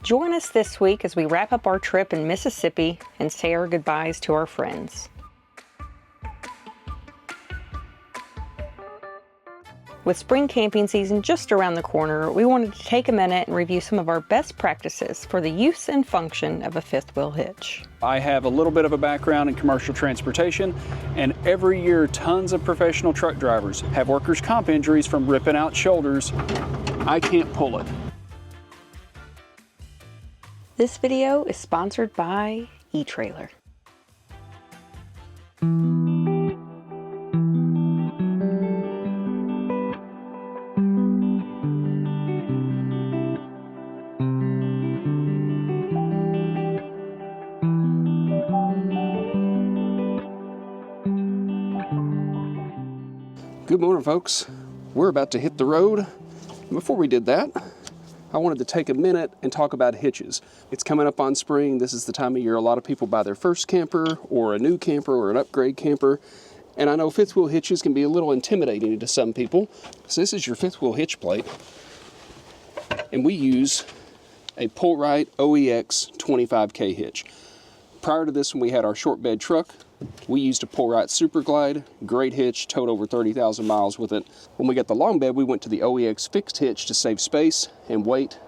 Join us this week as we wrap up our trip in Mississippi and say our goodbyes to our friends. With spring camping season just around the corner, we wanted to take a minute and review some of our best practices for the use and function of a fifth wheel hitch. I have a little bit of a background in commercial transportation, and every year tons of professional truck drivers have workers' comp injuries from ripping out shoulders. I can't pull it. This video is sponsored by ETRAILER. Good morning, folks. We're about to hit the road. Before we did that, I wanted to take a minute and talk about hitches. It's coming up on spring. This is the time of year a lot of people buy their first camper or a new camper or an upgrade camper. And I know fifth wheel hitches can be a little intimidating to some people. So this is your fifth wheel hitch plate. And we use a PULLRITE OEX 25K hitch. Prior to this, when we had our short bed truck, we used a PULLRITE Super Glide, great hitch, towed over 30,000 miles with it. When we got the long bed, we went to the OEX fixed hitch to save space and weight.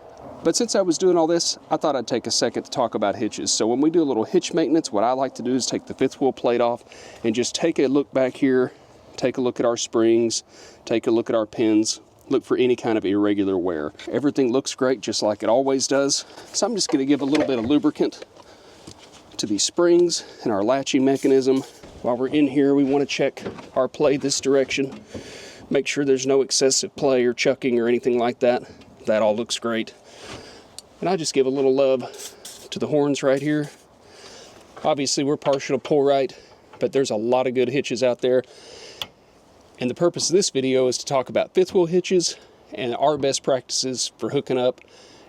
But since I was doing all this, I thought I'd take a second to talk about hitches. So when we do a little hitch maintenance, what I like to do is take the fifth wheel plate off and just take a look back here, take a look at our springs, take a look at our pins, look for any kind of irregular wear. Everything looks great, just like it always does. So I'm just gonna give a little bit of lubricant to these springs and our latching mechanism. While we're in here, we want to check our play this direction, make sure there's no excessive play or chucking or anything like that. That all looks great. And I just give a little love to the horns right here. Obviously we're partial to PULLRITE, but there's a lot of good hitches out there. And the purpose of this video is to talk about fifth wheel hitches and our best practices for hooking up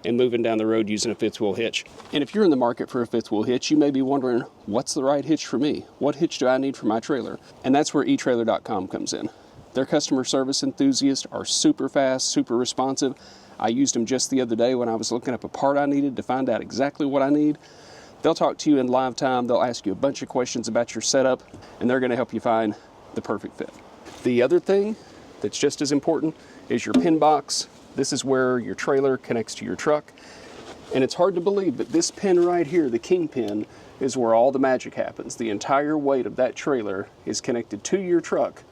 and moving down the road using a fifth wheel hitch. And if you're in the market for a fifth wheel hitch, you may be wondering, what's the right hitch for me? What hitch do I need for my trailer? And that's where ETRAILER.com comes in. Their customer service enthusiasts are super fast, super responsive. I used them just the other day when I was looking up a part I needed to find out exactly what I need. They'll talk to you in live time. They'll ask you a bunch of questions about your setup, and they're gonna help you find the perfect fit. The other thing that's just as important is your pin box. This is where your trailer connects to your truck. And it's hard to believe, but this pin right here, the king pin, is where all the magic happens. The entire weight of that trailer is connected to your truck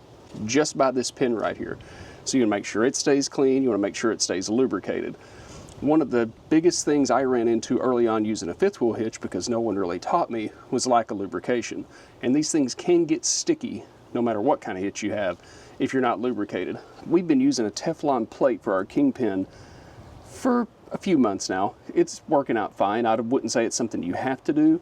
just by this pin right here. So you wanna make sure it stays clean, you wanna make sure it stays lubricated. One of the biggest things I ran into early on using a fifth wheel hitch, because no one really taught me, was lack of lubrication. And these things can get sticky no matter what kind of hitch you have if you're not lubricated. We've been using a Teflon plate for our kingpin for a few months now. It's working out fine. I wouldn't say it's something you have to do,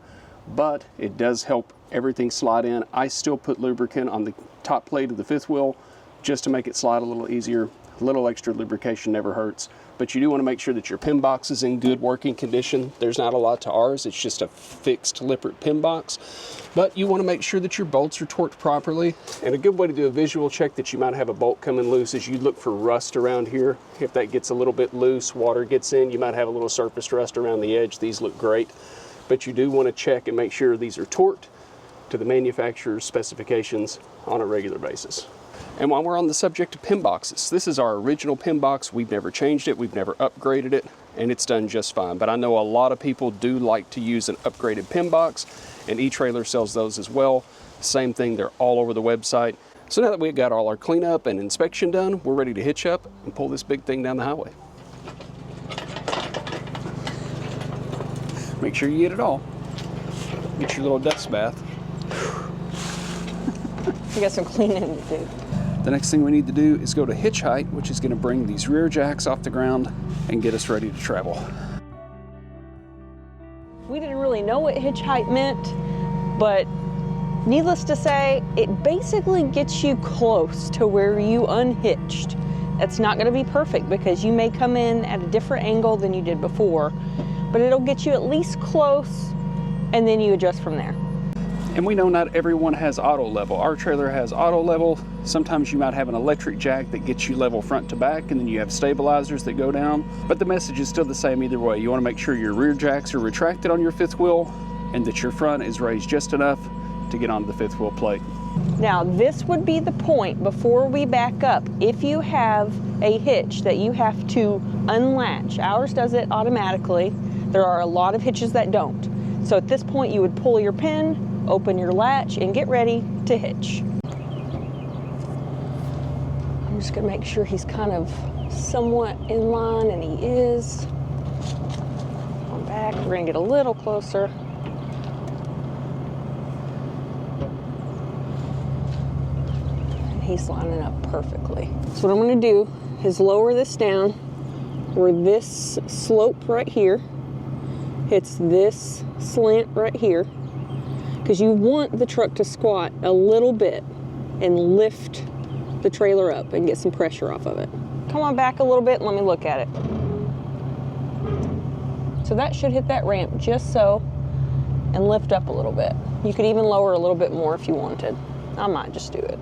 but it does help everything slide in. I still put lubricant on the top plate of the fifth wheel just to make it slide a little easier. A little extra lubrication never hurts, but you do want to make sure that your pin box is in good working condition. There's not a lot to ours. It's just a fixed Lippert pin box, but you want to make sure that your bolts are torqued properly. And a good way to do a visual check that you might have a bolt coming loose is you look for rust around here. If that gets a little bit loose, water gets in, you might have a little surface rust around the edge. These look great, but you do want to check and make sure these are torqued to the manufacturer's specifications on a regular basis. And while we're on the subject of pin boxes, this is our original pin box. We've never changed it, we've never upgraded it, and it's done just fine. But I know a lot of people do like to use an upgraded pin box, and ETRAILER sells those as well. Same thing, they're all over the website. So now that we've got all our cleanup and inspection done, we're ready to hitch up and pull this big thing down the highway. Make sure you get it all. Get your little dust bath. We got some cleaning to do. The next thing we need to do is go to hitch height, which is going to bring these rear jacks off the ground and get us ready to travel. We didn't really know what hitch height meant, but needless to say, it basically gets you close to where you unhitched. That's not going to be perfect because you may come in at a different angle than you did before, but it'll get you at least close, and then you adjust from there. And we know not everyone has auto level. Our trailer has auto level. Sometimes you might have an electric jack that gets you level front to back, and then you have stabilizers that go down. But the message is still the same either way. You want to make sure your rear jacks are retracted on your fifth wheel and that your front is raised just enough to get onto the fifth wheel plate. Now, this would be the point before we back up. If you have a hitch that you have to unlatch, ours does it automatically. There are a lot of hitches that don't. So at this point, you would pull your pin, open your latch, and get ready to hitch. I'm just gonna make sure he's kind of somewhat in line, and he is. Come back, we're gonna get a little closer. And he's lining up perfectly. So what I'm gonna do is lower this down where this slope right here hits this slant right here, because you want the truck to squat a little bit and lift the trailer up and get some pressure off of it. Come on back a little bit and let me look at it. So that should hit that ramp just so, and lift up a little bit. You could even lower a little bit more if you wanted. I might just do it.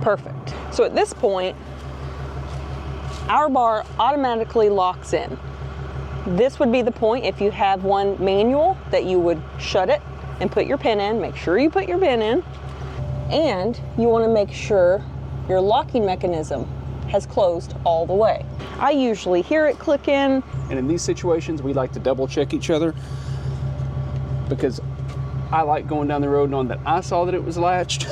Perfect. So at this point, our bar automatically locks in. This would be the point if you have one manual that you would shut it and put your pin in. Make sure you put your pin in. And you want to make sure your locking mechanism has closed all the way. I usually hear it click in. And in these situations, we like to double check each other because I like going down the road knowing that I saw that it was latched.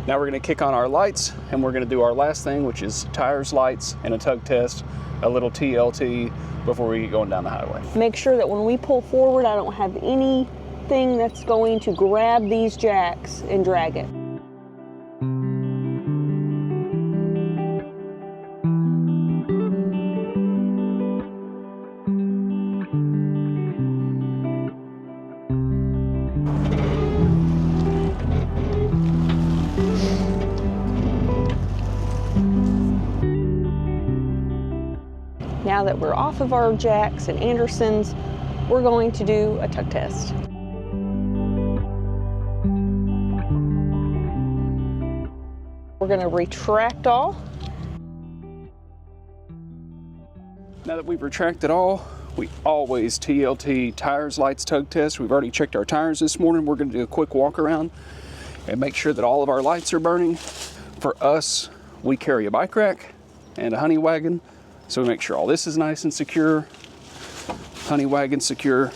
Now we're going to kick on our lights, and we're going to do our last thing, which is tires, lights, and a tug test, a little TLT before we get going down the highway. Make sure that when we pull forward, I don't have anything that's going to grab these jacks and drag it. Now that we're off of our jacks and Andersons, we're going to do a tug test. We're going to retract all. Now that we've retracted all, we always TLT tires, lights, tug test. We've already checked our tires this morning. We're going to do a quick walk around and make sure that all of our lights are burning. For us, we carry a bike rack and a honey wagon. So we make sure all this is nice and secure. Honey wagon secure.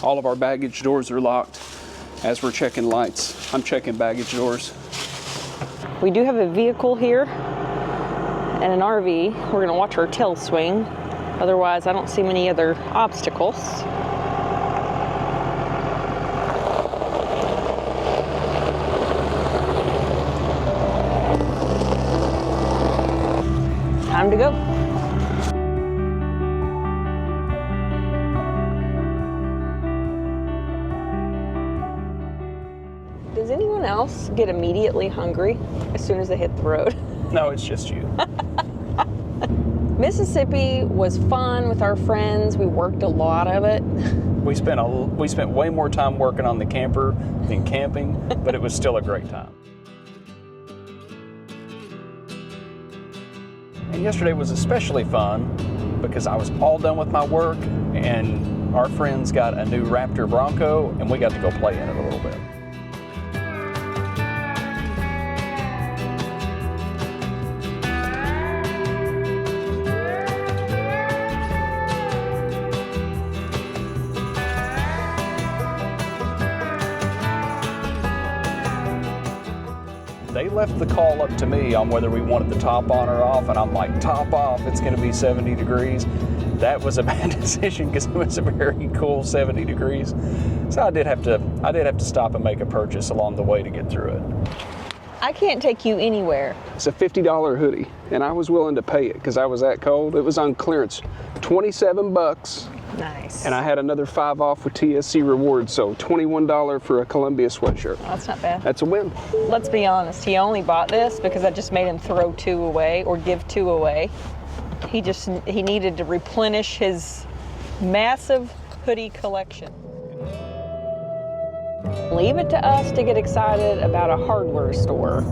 All of our baggage doors are locked. As we're checking lights, I'm checking baggage doors. We do have a vehicle here and an RV. We're gonna watch our tail swing. Otherwise, I don't see many other obstacles. Time to go. Does anyone else get immediately hungry as soon as they hit the road? No, it's just you. Mississippi was fun with our friends. We worked a lot of it. We spent way more time working on the camper than camping, but it was still a great time. And yesterday was especially fun because I was all done with my work and our friends got a new Raptor Bronco and we got to go play in it a little bit. They left the call up to me on whether we wanted the top on or off, and I'm like, top off, it's gonna be 70 degrees. That was a bad decision because it was a very cool 70 degrees. So I did have to stop and make a purchase along the way to get through it. I can't take you anywhere. It's a $50 hoodie, and I was willing to pay it because I was that cold. It was on clearance, 27 bucks. Nice. And I had another 5 off with TSC rewards, so $21 for a Columbia sweatshirt. Oh, that's not bad. That's a win. Let's be honest, he only bought this because I just made him throw 2 away or give 2 away. He needed to replenish his Massive hoodie collection. Leave it to us to get excited about a hardware store.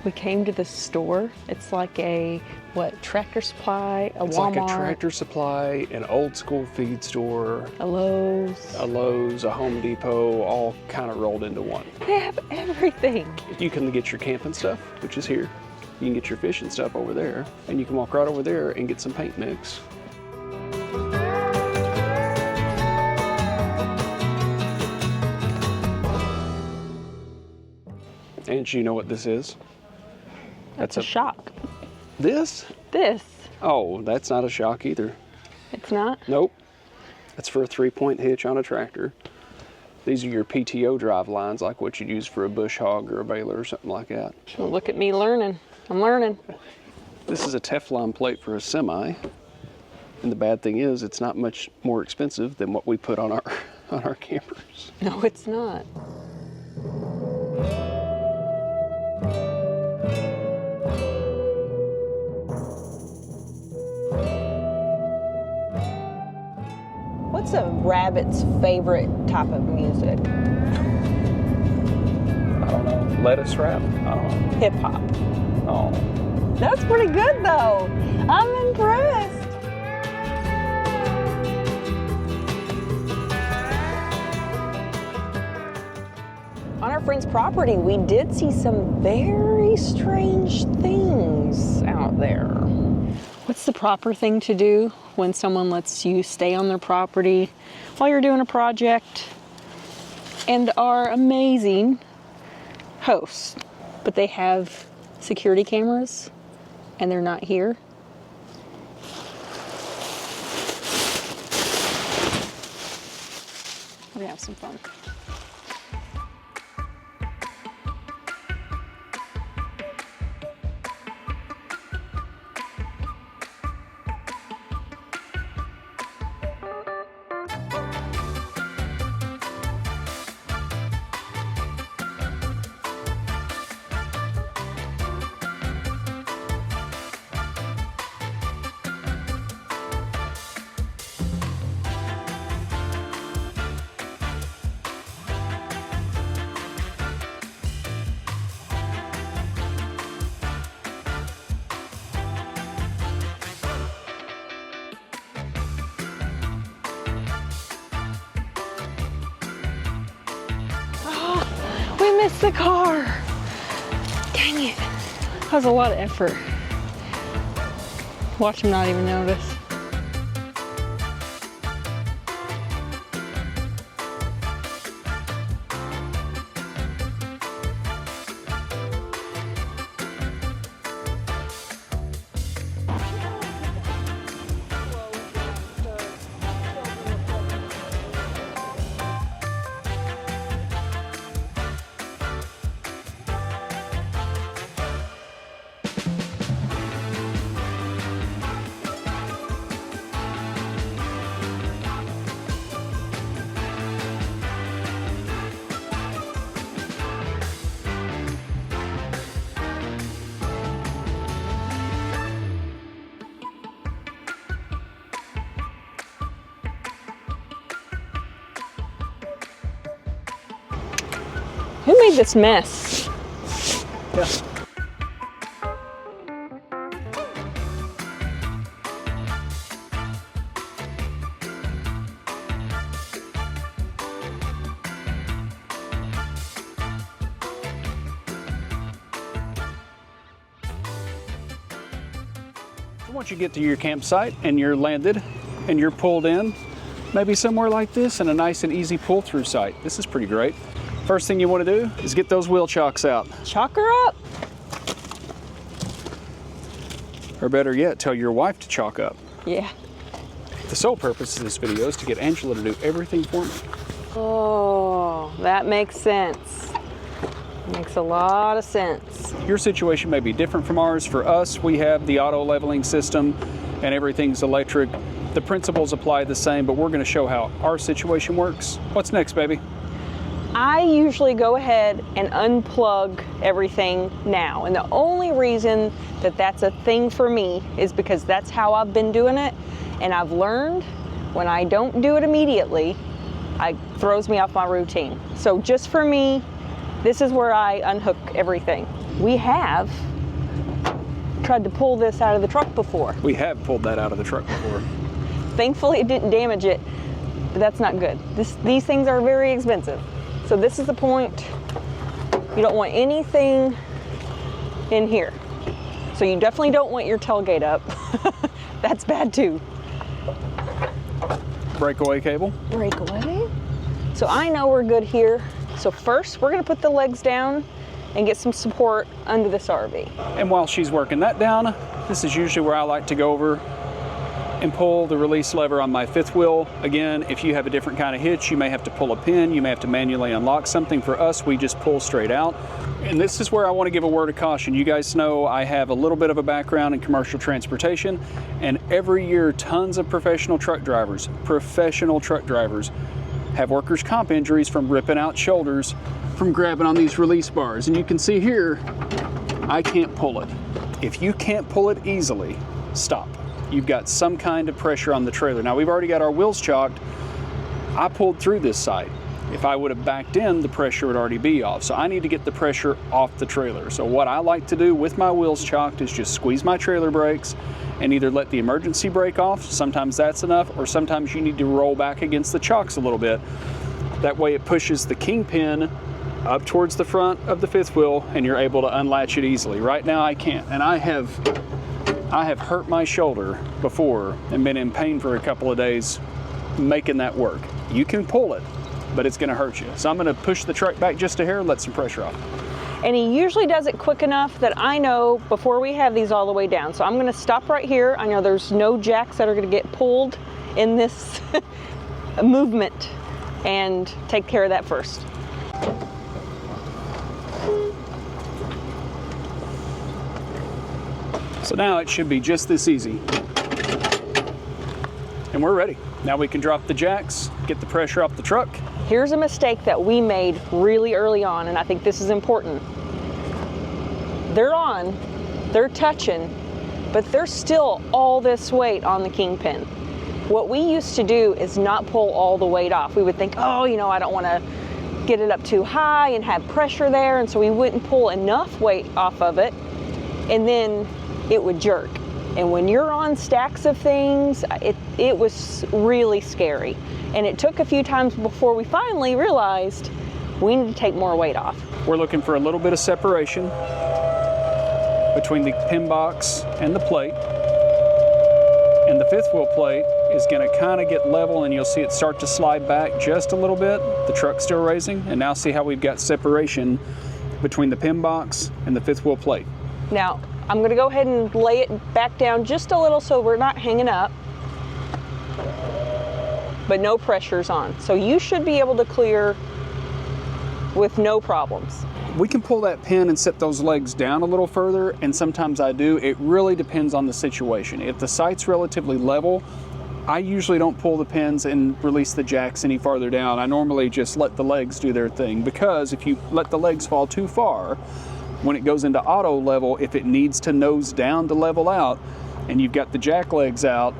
We came to the store. It's like a, what, Tractor Supply, a It's Walmart. like a Tractor Supply, an old school feed store, A Lowe's. a Lowe's, a Home Depot, all kind of rolled into one. They have everything. You can get your camping stuff, which is here. You can get your fishing stuff over there, and you can walk right over there and get some paint mix. And you know what this is? That's a shock. This? This. Oh, that's not a shock either. It's not? Nope. That's for a 3-point hitch on a tractor. These are your PTO drive lines, like what you'd use for a bush hog or a baler or something like that. Well, look at me learning. I'm learning. This is a Teflon plate for a semi. And the bad thing is, it's not much more expensive than what we put on our campers. No, it's not. What's a rabbit's favorite type of music? I don't know. Lettuce wrap? I don't know. Hip hop. Oh. That's pretty good though. I'm impressed. On our friend's property, we did see some very strange things out there. What's the proper thing to do when someone lets you stay on their property while you're doing a project and are amazing hosts, but they have security cameras and they're not here? We're gonna have some fun. We missed the car. Dang it. That was a lot of effort. Watch him not even notice. Who made this mess? Yeah. Once you get to your campsite and you're landed and you're pulled in, maybe somewhere like this in a nice and easy pull-through site. This is pretty great. First thing you want to do is get those wheel chocks out. Chalk her up. Or better yet, tell your wife to chalk up. Yeah. The sole purpose of this video is to get Angela to do everything for me. Oh, that makes sense. Makes a lot of sense. Your situation may be different from ours. For us, we have the auto leveling system and everything's electric. The principles apply the same, but we're going to show how our situation works. What's next, baby? I usually go ahead and unplug everything now. And the only reason that that's a thing for me is because that's how I've been doing it. And I've learned when I don't do it immediately, it throws me off my routine. So just for me, this is where I unhook everything. We have tried to pull this out of the truck before. We have pulled that out of the truck before. Thankfully it didn't damage it, but that's not good. These things are very expensive. So this is the point. You don't want anything in here. So you definitely don't want your tailgate up. That's bad too. Breakaway cable. Breakaway. So I know we're good here. So first we're gonna put the legs down and get some support under this RV. And while she's working that down, this is usually where I like to go over and pull the release lever on my fifth wheel. Again, if you have a different kind of hitch, you may have to pull a pin, you may have to manually unlock something. For us, we just pull straight out. And this is where I want to give a word of caution. You guys know I have a little bit of a background in commercial transportation, and every year tons of professional truck drivers have workers' comp injuries from ripping out shoulders from grabbing on these release bars. And you can see here, I can't pull it. If you can't pull it easily, stop. You've got some kind of pressure on the trailer. Now we've already got our wheels chocked. I pulled through this site. If I would have backed in, the pressure would already be off. So I need to get the pressure off the trailer. So what I like to do with my wheels chocked is just squeeze my trailer brakes and either let the emergency brake off, sometimes that's enough, or sometimes you need to roll back against the chocks a little bit. That way it pushes the kingpin up towards the front of the fifth wheel and you're able to unlatch it easily. Right now I can't, and I have hurt my shoulder before and been in pain for a couple of days making that work. You can pull it, but it's gonna hurt you. So I'm gonna push the truck back just a hair, let some pressure off. And he usually does it quick enough that I know before we have these all the way down. So I'm gonna stop right here. I know there's no jacks that are gonna get pulled in this movement, and take care of that first. So now it should be just this easy. And we're ready. Now we can drop the jacks, get the pressure off the truck. Here's a mistake that we made really early on, and I think this is important. They're on, they're touching, but there's still all this weight on the kingpin. What we used to do is not pull all the weight off. We would think, oh, you know, I don't want to get it up too high and have pressure there, and so we wouldn't pull enough weight off of it, and then it would jerk. And when you're on stacks of things, it was really scary. And it took a few times before we finally realized we need to take more weight off. We're looking for a little bit of separation between the pin box and the plate. And the fifth wheel plate is gonna kind of get level, and you'll see it start to slide back just a little bit. The truck's still raising, and now see how we've got separation between the pin box and the fifth wheel plate. Now, I'm gonna go ahead and lay it back down just a little so we're not hanging up, but no pressure's on. So you should be able to clear with no problems. We can pull that pin and set those legs down a little further, and sometimes I do. It really depends on the situation. If the site's relatively level, I usually don't pull the pins and release the jacks any farther down. I normally just let the legs do their thing, because if you let the legs fall too far, when it goes into auto level, if it needs to nose down to level out and you've got the jack legs out,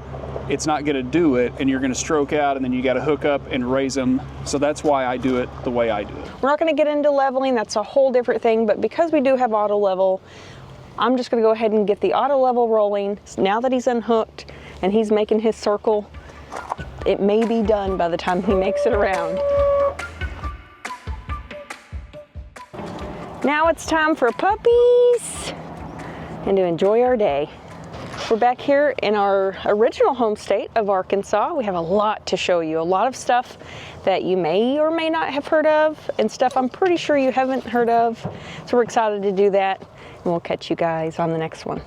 it's not gonna do it, and you're gonna stroke out, and then you gotta hook up and raise them. So that's why I do it the way I do it. We're not gonna get into leveling, that's a whole different thing, but because we do have auto level, I'm just gonna go ahead and get the auto level rolling. Now that he's unhooked and he's making his circle, it may be done by the time he makes it around. Now it's time for puppies and to enjoy our day. We're back here in our original home state of Arkansas. We have a lot to show you, a lot of stuff that you may or may not have heard of, and stuff I'm pretty sure you haven't heard of. So we're excited to do that, and we'll catch you guys on the next one.